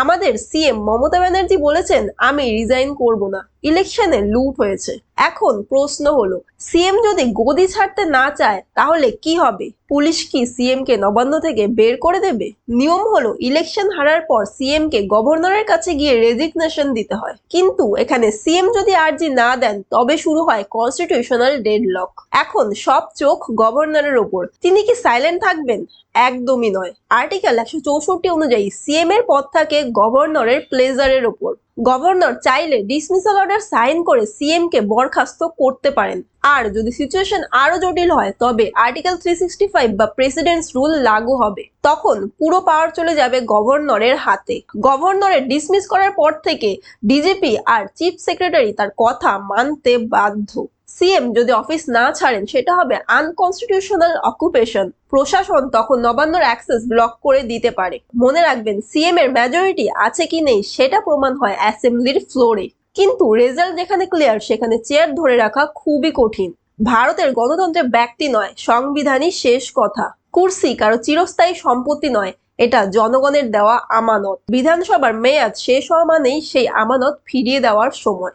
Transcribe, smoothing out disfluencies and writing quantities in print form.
আমাদের সিএম মমতা ব্যানার্জি বলেছেন আমি রিজাইন করব না, ইলেকশনে লুট হয়েছে। এখন প্রশ্ন হলো, সিএম যদি গদি ছাড়তে না চায় তাহলে কি হবে? পুলিশ কি সিএম কে নবান্ন থেকে বের করে দেবে? নিয়ম হলো ইলেকশন হারার পর সিএম কে গভর্নরের কাছে গিয়ে রেজিগনেশন দিতে হয়, কিন্তু এখানে সিএম যদি আর্জি না দেন তবে শুরু হয় কনস্টিটিউশনাল ডেডলক। এখন সব চোখ গভর্নরের ওপর, তিনি কি সাইলেন্ট থাকবেন? একদমই নয়। আর্টিকেল 164 অনুযায়ী সিএম এর পদ থাকে গভর্নরের প্লেজারের ওপর। গভর্নর চাইলে ডিসমিসাল অর্ডার সাইন করে সিএম কে বরখাস্ত করতে পারেন। আর যদি সিচুয়েশন আরো জটিল হয় তবে আর্টিকেল 365 বা প্রেসিডেন্টস রুল লাগু হবে। তখন পুরো পাওয়ার চলে যাবে গভর্নরের হাতে। গভর্নরের ডিসমিস করার পর থেকে ডিজিপি আর চিফ সেক্রেটারি তার কথা মানতে বাধ্য। সিএম যদি অফিস না ছাড়েন সেটা হবে আনকনস্টিটিউশনাল অকুপেশন। প্রশাসন তখন নবান্নর অ্যাক্সেস ব্লক করে দিতে পারে। মনে রাখবেন, সিএম এর মেজরিটি আছে কি নেই সেটা প্রমাণ হয় অ্যাসেম্বলির ফ্লোরে, কিন্তু রেজাল্ট যেখানে ক্লিয়ার সেখানে চেয়ার ধরে রাখা খুবই কঠিন। ভারতের গণতন্ত্রে ব্যক্তি নয়, সংবিধানই শেষ কথা। কুর্সি কারো চিরস্থায়ী সম্পত্তি নয়, এটা জনগণের দেওয়া আমানত। বিধানসভার মেয়াদ শেষ হওয়া মানেই সেই আমানত ফিরিয়ে দেওয়ার সময়।